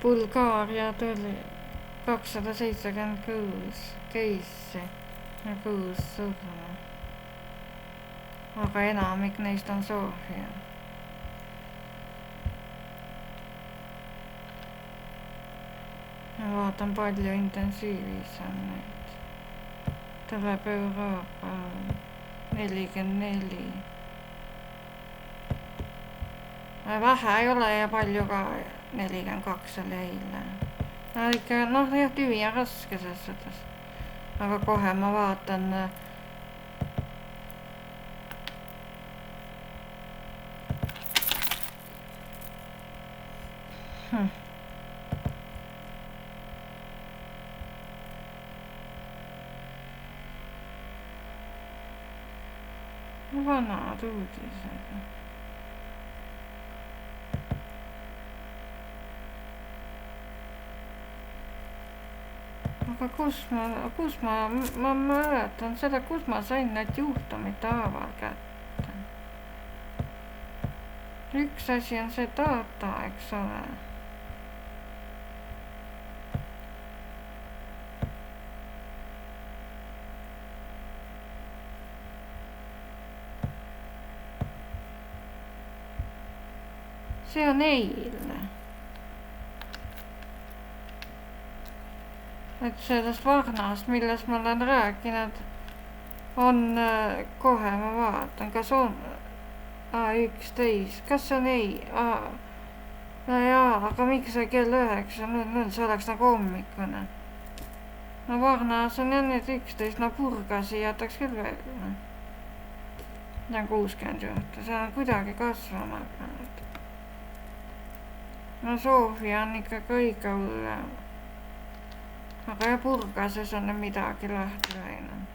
Bulgaaria tuli 276 keissi ja 6 surma. Aga enamik neist on Sofia. Ja vaatan palju intensiivis on neid. Tuleb Euroopa 44. Vähe ei ole ja palju ka 42 oli eile. No ikka, jah, tüvi on raske selles suhtes. Aga kohe ma vaatan vanad uudised. Aga kus ma mäletan seda, kus ma sain need juhtumite haaval kätte. Üks asi on see data, eks ole. See on eilne. Et sellest Varnast, millest ma olen rääkinud, on kohe ma vaatan, kas on 11, kas see on ei? No jaa, aga miks see kell 9, see oleks nagu hommikune. No Varnas on jah nüüd 11, no Burgasi jätaks küll veel. See on 60 juhtu, see on kuidagi kasvama hakanud. No Sofia on ikka kõige hullem. Aga ja Burgases on midagi lahti läinud.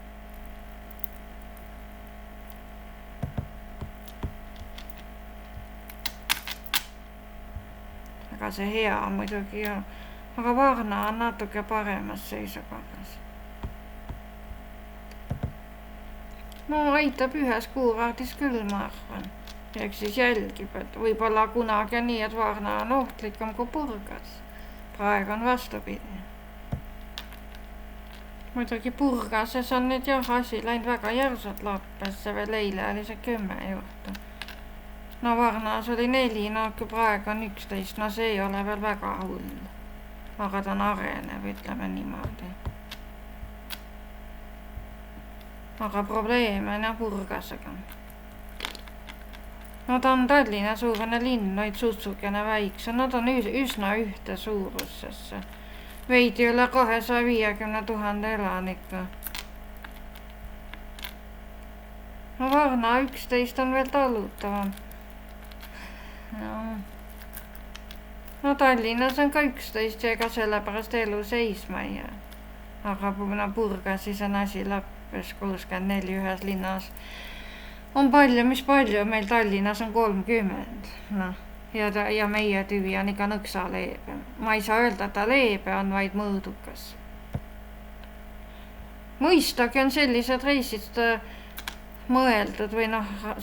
Aga see hea muidugi on. Aga Varna on natuke paremas seisukorras. No aitab ühes kuuraadis küll, ma arvan. Ehk siis jälgib, et võib-olla kunagi on nii, et Varna on ohtlikum kui Burgas. Praegu on vastupidi. Muidugi Burgases on nüüd jah asi läinud väga järsult lappesse, veel eile oli see 10 juhtu. No Varnas oli 4, no kui praegu on 11, no see ei ole veel väga hull. Aga ta on arenev, ütleme niimoodi. Aga probleem on jah Burgasega. No ta on Tallinna suurene linn, noid sutsukene väikse, nad on üsna ühte suurussesse. Veidi üle 250 000 elanikku. No Varna 11 on veel talutavam. No Tallinnas on ka 11 ja ega sellepärast elu seisma ei jää. Aga Burgasis on asi lappes 64 ühes linnas. On palju, mis palju, meil Tallinnas on 30. No. Ja meie tüvi on ikka nõksa leebe. Ma ei saa öelda, et ta leebe on, vaid mõõdukas. Mõistagi on sellised reisid mõeldud või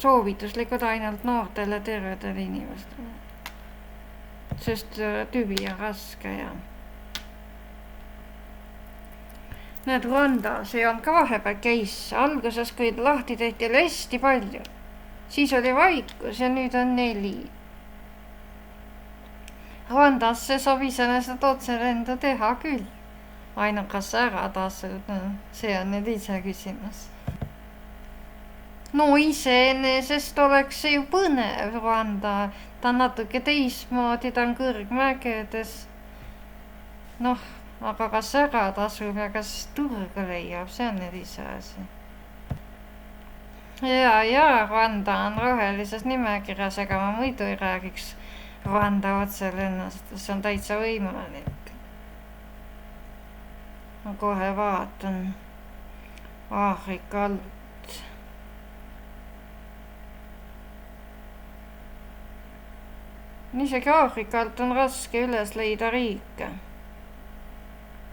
soovituslikud ainult noortele tervedele inimestele. Sest tüvi on raske ja need Rwandas ei olnud ka vahepeal case. Alguses, kui lahti tehti, oli hästi palju. Siis oli vaikus ja nüüd on 4. Rwandasse saab iseenesest otse lendu teha küll. Ainult kas ära tasud, see on nüüd ise küsimus. No iseenesest oleks see ju põnev Rwanda. Ta on natuke teismoodi, ta on kõrgmägedes. Aga kas ära tasub ja kas turgu leiab, see on nüüd ise asi. Ja Rwanda on rohelises nimekirjas, ega ma muidu ei räägiks Rwanda otselennast, see on täitsa võimalik. Ma kohe vaatan Aafrika alt. Isegi Aafrika alt on raske üles leida riike.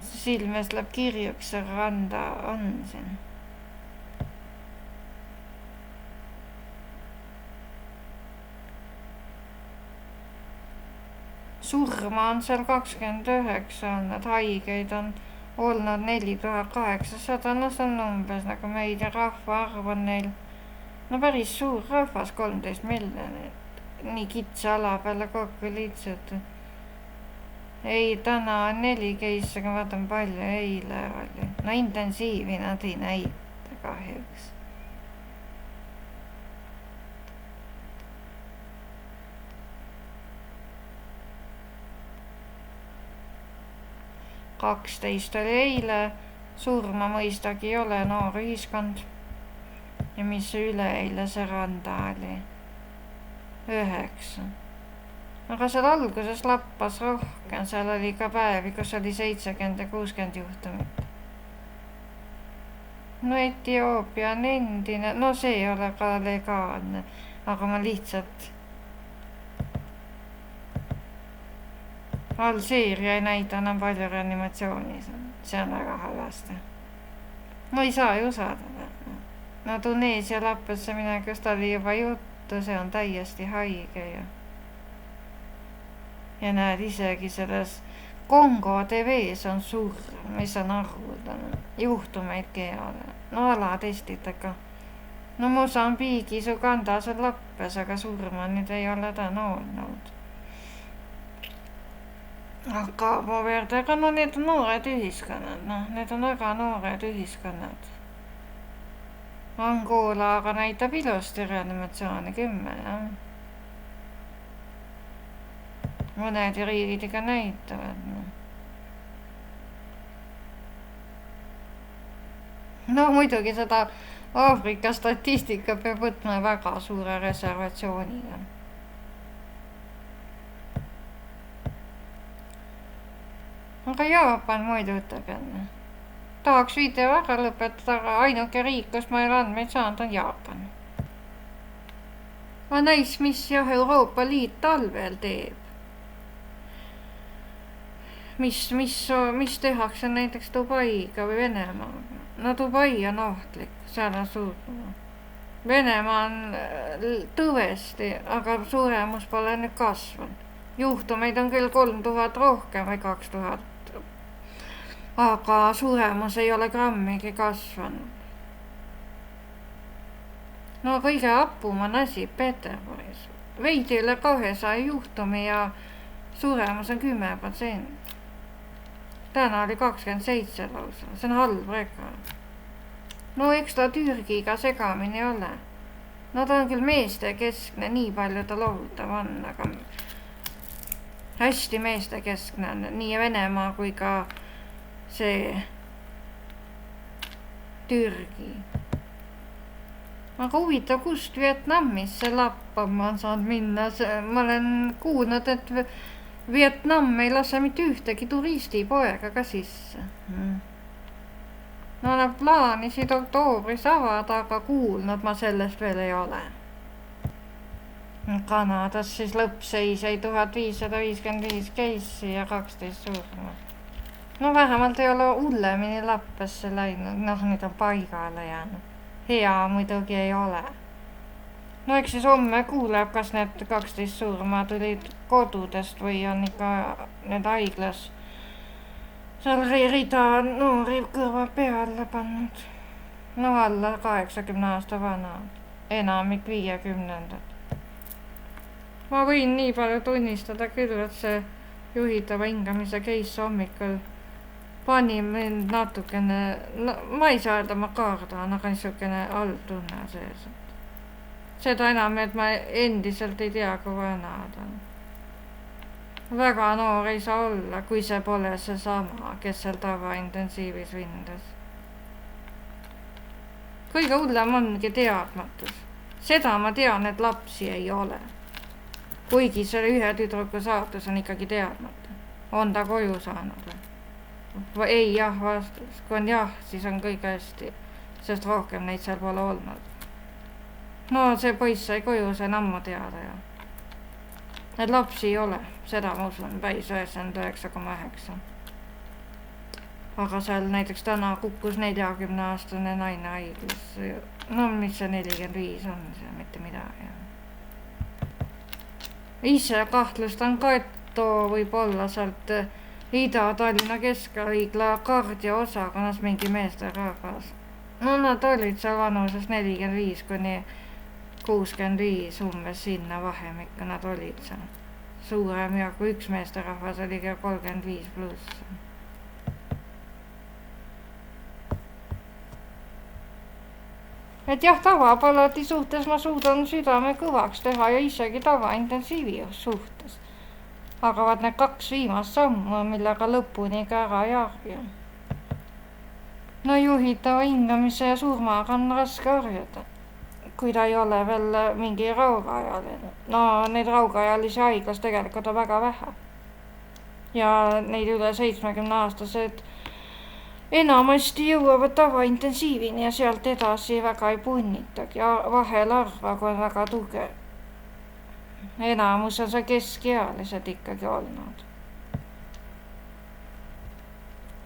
Silmes läheb kirjuks, see Rwanda on siin. surma on seal 29 olnud, haigeid on olnud 4800, no see on umbes nagu meid ja rahvaarv on neil no päris suur rahvas, 13 miljonit, nii kitsa ala peale kokku lihtsalt. Ei, täna on 4 case'i, aga vaatan palju eile oli. No intensiivi nad ei näita kahjuks. Kaksteist oli eile, surma mõistagi ei ole, noor ühiskond. Ja mis üleeile see randa oli? 9. Aga seal alguses lappas rohkem, seal oli ka päevi, kus oli 70 ja 60 juhtumit. No Etioopia on endine, no see ei ole ka legaalne, aga ma lihtsalt Alžeeria ei näida enam palju reanimatsioonis, see on väga halvasti. No ei saa ju usaldada. No Tuneesia lappasse minekust oli juba juttu, see on täiesti haige ju. Ja näed, isegi selles Kongo TV-s on surm, mis on haruldane, juhtumeidki ei ole. No alatestitega. No Mosambiigis, Ugandas on lappes, aga surma nüüd ei ole täna olnud. Aga ma verdaga, no need on noored ühiskonnad, noh, need on väga noored ühiskonnad. Angola aga näitab ilusti reanimatsiooni 10, jah. Mõned riigid ikka näitavad, noh. No muidugi seda Aafrika statistika peab võtma väga suure reservatsiooniga. Aga Jaapan muidu ütleb jälle. Tahaks video ära lõpetada, aga ainuke riik, kus ma ei ole andmeid saanud, on Jaapan. Ma näis, mis jah Euroopa Liit talvel teeb. Mis tehakse näiteks Dubaiga või Venemaaga. No Dubai on ohtlik, seal on surma. Venemaa on tõvesti, aga suremus pole nüüd kasvanud. Juhtumeid on küll 3000 rohkem või 2000. Aga suremus ei ole grammigi kasvanud. No kõige hapum on asi Peterburis. Veidi üle 200 juhtumi ja suremus on 10%. Täna oli 27 lausa, see on halb rekord. No eks ta Türgiga segamini ei ole. No ta on küll meeste keskne, nii palju ta lohutav on, aga hästi meeste keskne on nii Venemaa kui ka see Türgi. Aga huvitav, kust Vietnamis see lappab ma saanud minna. Ma olen kuulnud, et Vietnam ei lase mitte ühtegi turistipoega ka sisse. No nad plaanisid oktoobris avada, aga kuulnud ma sellest veel ei ole. Kanadas siis lõppseis jäi 1555 case'i ja 12 surma. No vähemalt ei ole hullemini lappesse läinud, noh nüüd on paigale jäänud. Hea muidugi ei ole. No eks siis homme kuuleb, kas need 12 surma tulid kodudest või on ikka need haiglas seal rida noori kõrva peale pannud. No alla 80 aasta vanad, enamik 50-ndad. Ma võin nii palju tunnistada küll, et see juhitava hingamise case hommikul pani mind natukene, no, ma ei saa öelda, ma kardan, aga niisugune halb tunne sees. Seda enam, et ma endiselt ei tea, kui vanad on. Väga noor ei saa olla, kui see pole see sama, kes seal tavaintensiivis vindas. Kõige hullem ongi teadmatus. Seda ma tean, et lapsi ei ole. Kuigi selle ühe tüdruku saatus on ikkagi teadmata. On ta koju saanud või? Ei jah vastus. Kui on jah, siis on kõik hästi, sest rohkem neid seal pole olnud. No see poiss sai koju, see on ammu teada ja. Need lapsi ei ole, seda ma usun, päis 99,9. Aga seal näiteks täna kukkus 40-aastane naine haiglas. No mis see 45 on, see mitte midagi. Ise kahtlustan ka, et too võib olla sealt Ida-Tallinna Keskhaigla kardiosakonnas mingi meesterahvas. No nad olid seal vanuses 45 kuni 65 umbes sinna vahemikku nad olid seal. Suurem ja kui üks meesterahvas oli ka 35 pluss. Et jah, tavapalati suhtes ma suudan südame kõvaks teha ja isegi tavaintensiivi suhtes. Aga vaat need 2 viimast sammu, millega lõpuni ka ära jarju. No juhitava hingamise ja surmaga on raske harjuda, kui ta ei ole veel mingi raugajaline. No neid raugajalisi haiglas tegelikult on väga vähe. Ja neid üle 70-aastased enamasti jõuavad tavaintensiivini ja sealt edasi väga ei punnitagi. Vahel harva, kui on väga tugev. Enamus on see keskealised ikkagi olnud.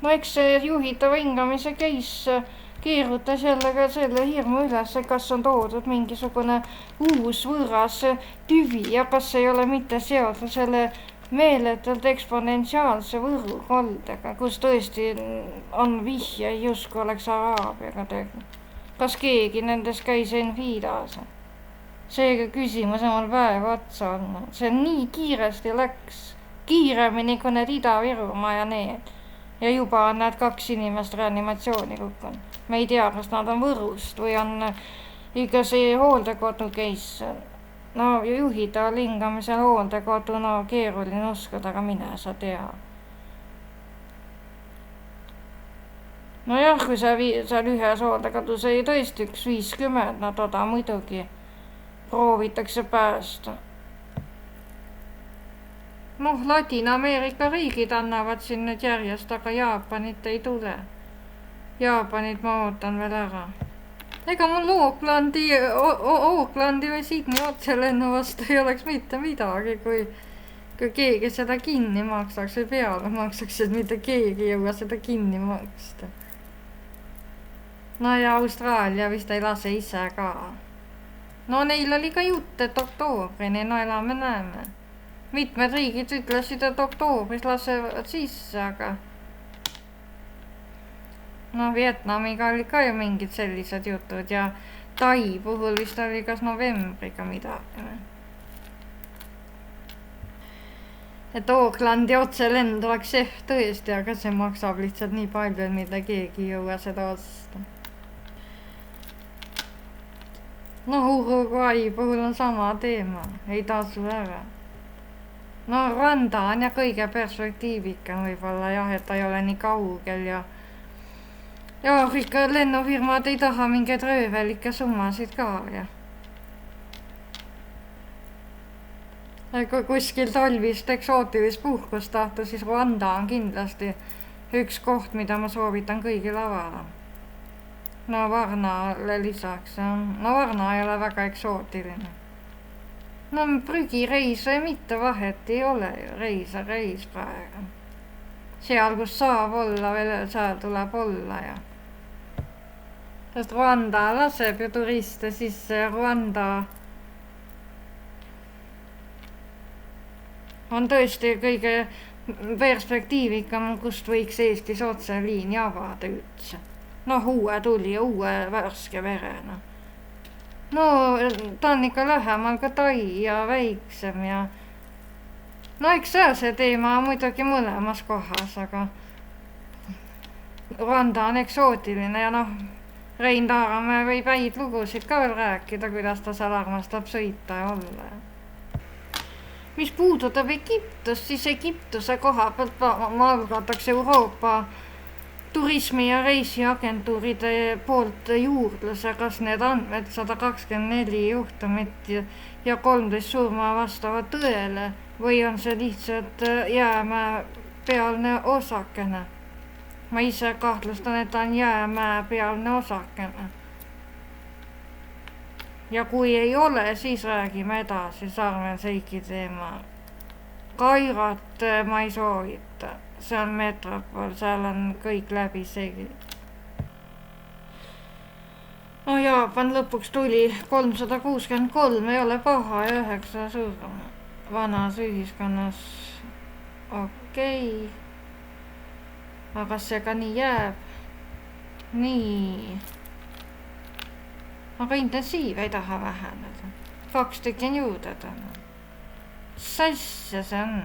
No eks see juhitava hingamise case keerutas jälle selle hirmu üles, kas on toodud mingisugune uus võõras tüvi ja kas ei ole mitte seotud selle meeletult eksponentsiaalse võrukoldega, kus tõesti on vihje, justkui oleks Araabiaga tegu. Kas keegi nendest käis Enfidas? Seega küsimus on mul päev otsa olnud. See nii kiiresti läks, kiiremini kui need Ida-Virumaa ja need. Ja juba on need 2 inimest reanimatsiooni kukkunud. Me ei tea, kas nad on Võrust või on ikka see hooldekodu case. No juhitaval hingamisel hooldekodu, no keeruline uskuda, aga mine sa tea. No jah, kui seal ühes hooldekodus ei tõesti 150, no toda muidugi proovitakse päästa. Noh, Ladina-Ameerika riigid annavad siin nüüd järjest, aga Jaapanit ei tule. Jaapanit ma ootan veel ära. Ega mul Aucklandi või Sydney otselennu vastu ei oleks mitte midagi, kui keegi seda kinni maksaks või peale maksaks, et mitte keegi ei jõua seda kinni maksta. No ja Austraalia vist ei lase ise ka. No neil oli ka jutt, et oktoobrini, no elame-näeme. Mitmed riigid ütlesid, et oktoobris lasevad sisse, aga no Vietnamiga oli ka ju mingid sellised jutud ja Tai puhul vist oli kas novembriga midagi. Et Aucklandi otselend oleks tõesti, aga see maksab lihtsalt nii palju, mida keegi ei jõua seda osta. No Uruguay puhul on sama teema, ei tasu ära. No Rwanda on ja kõige perspektiivikam võib-olla jah, et ta ei ole nii kaugel ja Aafrika lennufirmad ei taha mingeid röövelikke summasid ka ja. Kui kuskil talvist eksootilist puhkust tahta, siis Rwanda on kindlasti üks koht, mida ma soovitan kõigil avada. No Varnale lisaks, no Varna ei ole väga eksootiline. No prügireis või mitte vahet ei ole ju, reis praegu. Seal, kus saab olla, veel seal tuleb olla ja. Sest Rwanda laseb ju turiste sisse, Rwanda on tõesti kõige perspektiivikam, kust võiks Eestis otseliini avada üldse. No uue tuli, uue värske verena. No ta on ikka lähemal ka Tai ja väiksem ja no eks see teema on muidugi mõlemas kohas, aga Rwanda on eksootiline ja noh, Rein Taaramäe võib häid lugusid ka veel rääkida, kuidas ta seal armastab sõita ja olla. Mis puudutab Egiptust, siis Egiptuse koha pealt ma algataks Euroopa turismi- ja reisiagentuuride poolt juurdluse, kas need andmed 124 juhtumit ja 13 surma vastavad tõele või on see lihtsalt jäämäe pealne osakene. Ma ise kahtlustan, et ta on jäämäe pealne osakene. Ja kui ei ole, siis räägime edasi Sarmen Seiki teema. Kairat ma ei soovita. See on metropol, seal on kõik läbi segi. No Jaapan lõpuks tuli 363, ei ole paha ja 9 surma. Vanas ühiskonnas okei. Aga kas see ka nii jääb? Nii. Aga intensiiv ei taha väheneda. 2 tükki on juurde täna. Sasja see on.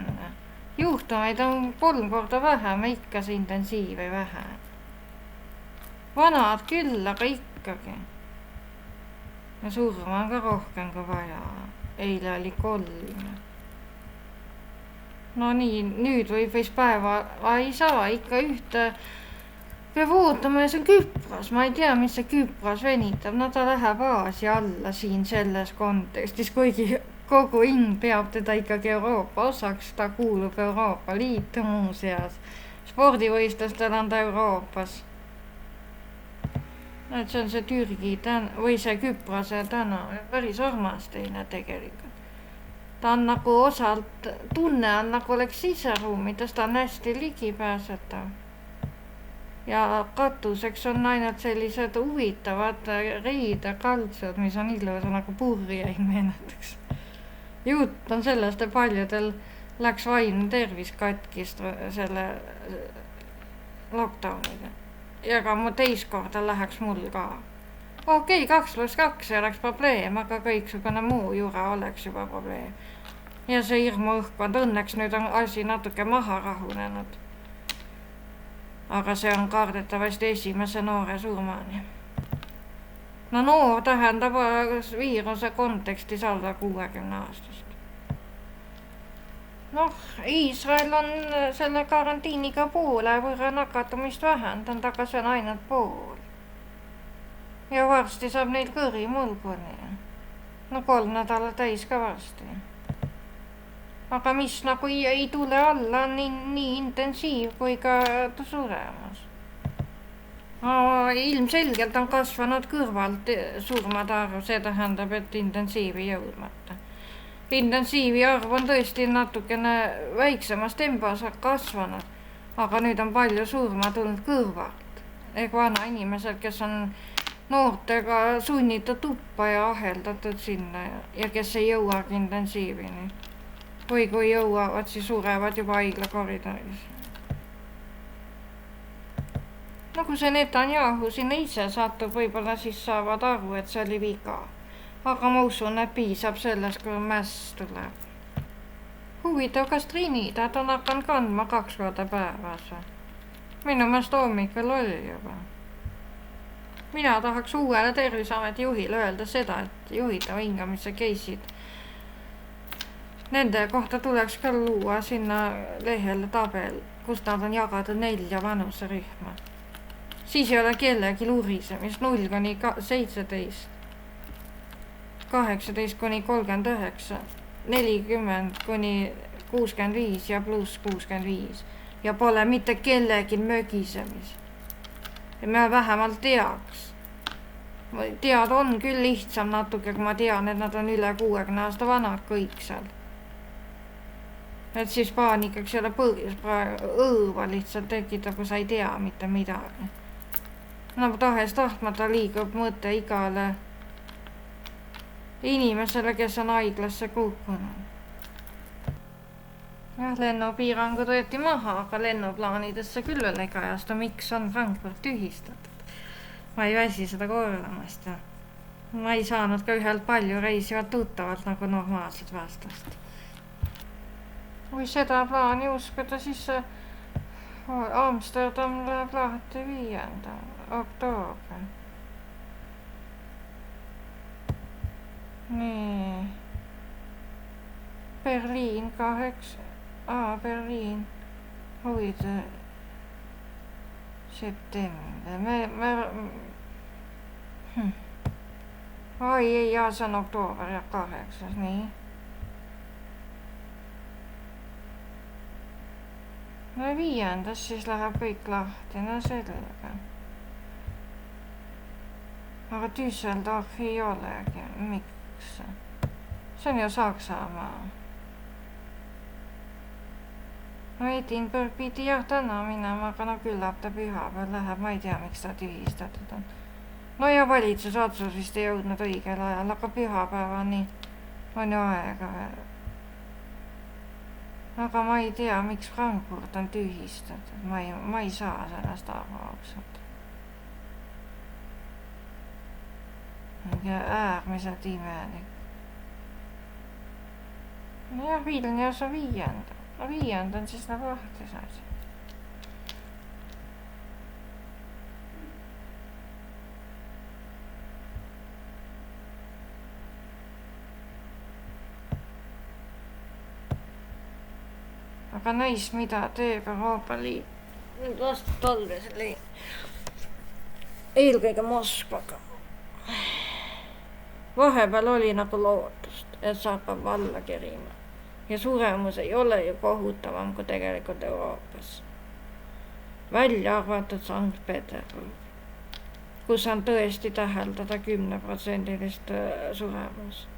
Juhtumeid on 3 korda vähem, ikka see intensiiv ei vähene. Vanad küll, aga ikkagi. Ja surma on ka rohkem kui vaja. Eile oli 3. No nii, nüüd võib vist päeva ei saa ikka ühte. Peab ootama ja see on Küpros. Ma ei tea, mis see Küpros venitab. No ta läheb Aasia alla siin selles kontekstis, kuigi kogu hing peab teda ikkagi Euroopa osaks. Ta kuulub Euroopa Liitu muuseas. Spordivõistlustel on ta Euroopas. Et see on see Türgi või see Küprose täna. Päris armas teine tegelikult. Ta on nagu osalt, tunne on nagu oleks siseruumides, ta on hästi ligipääsetav. Ja katuseks on ainult sellised huvitavad riidekaltsud, mis on ilus nagu purjeid meenutaks. Jutt on sellest, et paljudel läks vaimne tervis katkist selle lockdowniga. Ja ka mu teiskorda läheks mul ka. Okei, 2+2 ei oleks probleem, aga kõiksugune muu jura oleks juba probleem. Ja see hirmu õhkkond, õnneks nüüd on asi natuke maha rahunenud. Aga see on kardetavasti esimese noore surmani. No noor tähendab viiruse kontekstis alla 60 aastast. Noh, Iisrael on selle karantiiniga poole võrra nakatumist vähendanud, aga see on ainult pool. Ja varsti saab neil kõri mulguni. No 3 nädala täis ka varsti. Aga mis nagu ei tule alla nii intensiiv kui ka suremas. Ilmselgelt on kasvanud kõrvalt surmade arv, see tähendab, et intensiivi jõudmata. Intensiivi arv on tõesti natukene väiksemas tempos kasvanud, aga nüüd on palju surma tulnud kõrvalt. Ehk vana inimesed, kes on noortega sunnitud tuppa ja aheldatud sinna ja kes ei jõuagi intensiivini. Või kui jõuavad, siis surevad juba haigla koridoris. No kui see Netanyahu sinna ise satub, võib-olla siis saavad aru, et see oli viga. Aga ma usun, et piisab sellest, kui mäss tuleb. Huvitav, kas Trinidad on hakanud kandma 2 korda päevas? Minu meelest hommikul oli juba. Mina tahaks uuele Terviseameti juhile öelda seda, et juhitava hingamise case'id. Nende kohta tuleks ka luua sinna lehele tabel, kus nad on jagatud 4 vanuserühma. Siis ei ole kellegi urisemist 0 kuni 17, 18 kuni 39, 40 kuni 65 ja pluss 65. Ja pole mitte kellegi mögisemis. Ja me vähemalt teaks. Tead on küll lihtsam natuke, kui ma tean, et nad on üle 60 aasta vanad kõik seal. Et siis paanikaks ei ole põhjus, õõva lihtsalt tekitab, kui sa ei tea mitte midagi. No tahes tahtmata liigub mõte igale inimesele, kes on haiglasse kukkunud. Jah, lennupiirangud võeti maha, aga lennuplaanidesse küll veel ei kajasta, miks on Frankfurt tühistatud. Ma ei väsi seda kordamast ja ma ei saanud ka ühelt palju reisivat tuttavalt nagu normaalset vastast. Kui seda plaani uskuda, siis Amsterdam läheb lahti 5. oktoobril. Nii. Berliin 8. Berliin. Huvide. September. Ei, see on oktoober ja 8. Nii. No 5. siis läheb kõik lahti, no sellega. Aga Düsseldorf ei olegi, miks? See on ju Saksamaa. No Edinburgh pidi jah täna minema, aga no küllap ta pühapäeval läheb, ma ei tea, miks ta tühistatud on. No ja valitsus otsus vist ei jõudnud õigel ajal, aga pühapäevani on ju aega veel. aga ma ei tea, miks Frankfurt on tühistatud, ma ei saa sellest aru ausalt. Äärmiselt imelik. Nojah, Vilnius on 5. No 5 on siis nagu lahtis asi. Aga näis, mida teeb Euroopa Liit nüüd vastu talve selle eelkõige Moskvaga. Vahepeal oli nagu lootust, et see hakkab alla kerima. Ja suremus ei ole ju kohutavam kui tegelikult Euroopas. Välja arvatud Sankt-Peterburg, kus on tõesti täheldada 10% suremus.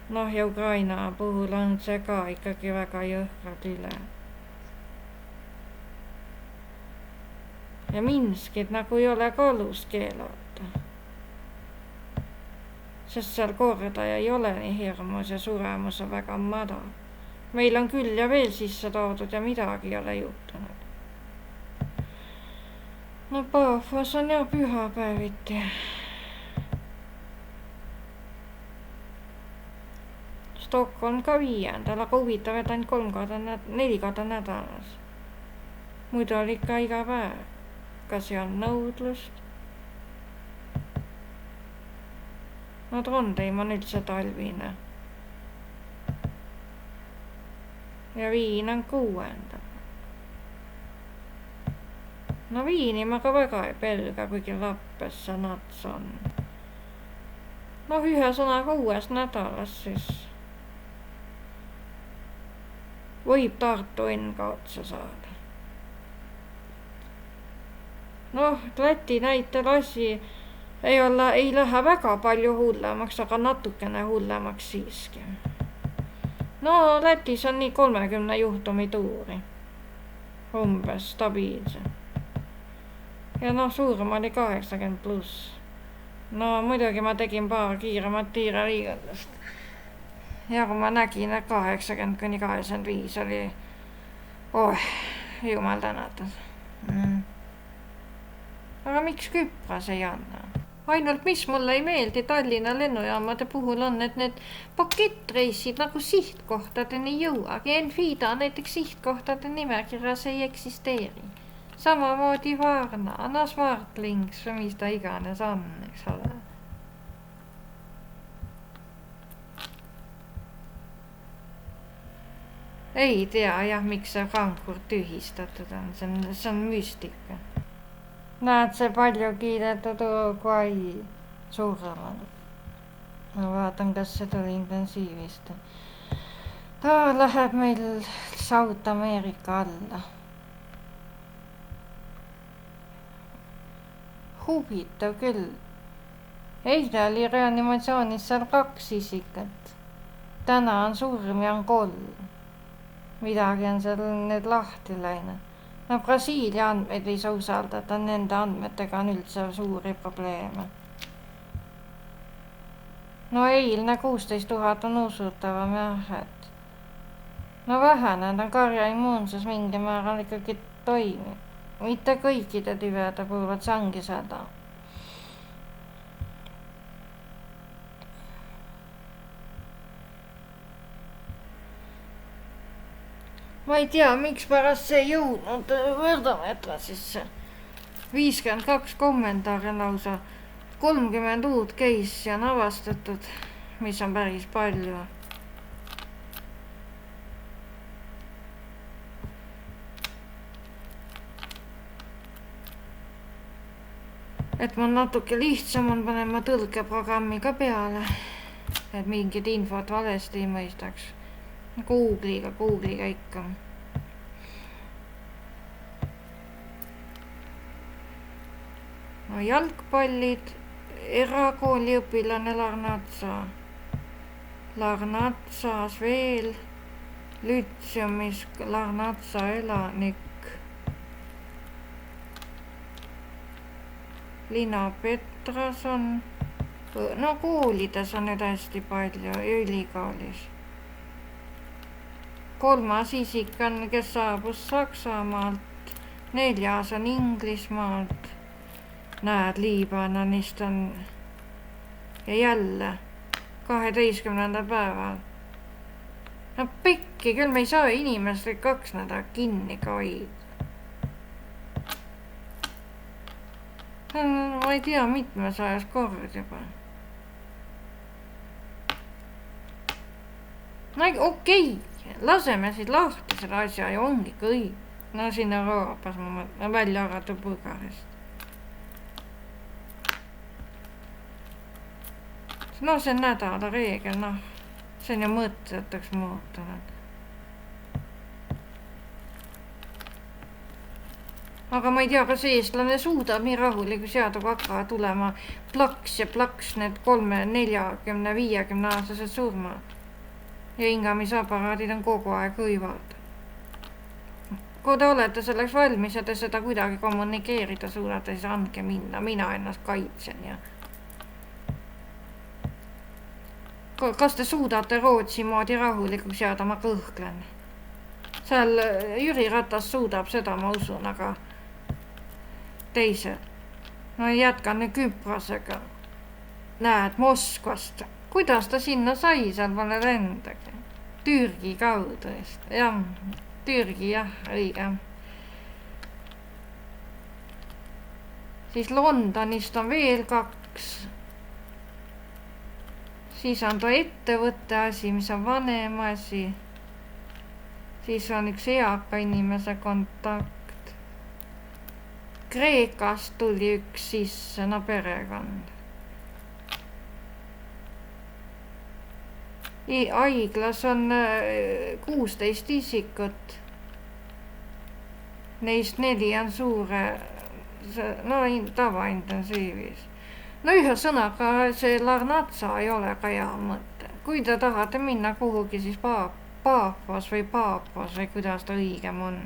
Noh, ja Ukraina puhul on see ka ikkagi väga jõhkrad üle. Ja Minskit nagu ei ole ka alus keelata. Sest seal kordaja ei ole nii hirmus ja suremus on väga madal. Meil on küll ja veel sisse toodud ja midagi ei ole juhtunud. No Paafos on ja pühapäeviti. Stockholm ka 5, aga huvitav, et ainult 4 korda nädalas. Muidu oli ikka iga päev. Kas ei on nõudlust? No Trondheim on üldse talvine. Ja Viin on 6. No Viini ma ka väga ei pelga, kuigi Lappesse nats on. No 106 nädalas siis võib Tartu ka otsa saada. Noh, Läti näitel asi ei lähe väga palju hullemaks, aga natukene hullemaks siiski. No Lätis on nii 30 juhtumi tuuri. Umbes stabiilse. Ja noh, suurem oli 80+. No muidugi ma tegin paar kiiremat tiireliigaldust. Ja kui ma nägin, et 80–85 oli jumal tänatud. Aga miks Küpras ei anna? Ainult mis mulle ei meeldi Tallinna lennujaamade puhul on, et need pakettreisid nagu sihtkohtadeni jõuagi. Enfida näiteks sihtkohtade nimekirjas ei eksisteeri. Samamoodi Varna, Smartlinks või mis ta iganes on, eks ole. Ei tea jah, miks see Frankfurt tühistatud on, see on müstika. Näed, see palju kiidetud Uruguay surmanud. Ma vaatan, kas see tuli intensiivist. Ta läheb meil South America alla. Huvitav küll. Eile oli reanimatsioonis seal 2 isikat. Täna on surm ja on 3. Midagi on seal need lahti läinud. No Brasiilia andmeid ei saa usaldada, nende andmetega on üldse suuri probleeme. No eilne 16 000 on usutavam jah, et no vähenenud on karja immuunsus mingi määral ikkagi toimib. Mitte kõikide tüvede puhul, see ongi seda. Ma ei tea, miks pärast see jõudnud võrdametra sisse. 52 kommentaari lausa, 30 uut case'i on avastatud, mis on päris palju. Et mul natuke lihtsam on panema tõlkeprogrammi ka peale, et mingid infot valesti ei mõistaks. Google'iga ikka. No jalgpallid, erakooliõpilane Larnatsas veel, Lütseumis Larnatsa elanik, Lina Petras on, no koolides on nüüd hästi palju, ülikoolis. 3. isik on, kes saabus Saksamaalt, 4. on Inglismaalt, näed, Liibanonist on ja jälle 12. päeval. No pikki, küll me ei saa inimestel 2 nädalat kinni ka hoida. Ma ei tea, mitmesajas kord juba. No okei, laseme siit lahti selle asja ja ongi kõik. No siin Euroopas ma välja arvatud Bulgarist. No see on nädala reegel, noh. See on ju mõttetuks muutunud. Aga ma ei tea, kas eestlane suudab nii rahulikult jääda, kui hakkavad tulema plaks ja plaks need 30-40-50 aastased surmad. Ja hingamisaparaadid on kogu aeg hõivad. Kui te olete selleks valmis ja te seda kuidagi kommunikeerida suudate, siis andke minna. Mina ennast kaitsen ja... Kas te suudate Rootsi moodi rahulikuks jääda, ma kõhklen. Seal Jüri Ratas suudab seda, ma usun, aga teised. No jätkan nüüd Küprosega. Näed, Moskvast. Kuidas ta sinna sai, seal pole lendagi. Türgi kaudu vist. Jah, Türgi, jah, õige. Siis Londonist on veel 2. Siis on ta ettevõtte asi, mis on vanema asi. Siis on üks eaka inimese kontakt. Kreekast tuli üks sisse, no perekond. Haiglas on 16 isikut. Neist 4 on suure, no tavaintensiivis. No ühesõnaga, see Larnatsa ei ole ka hea mõte. Kui te tahate minna kuhugi, siis Paapos või kuidas ta õigem on.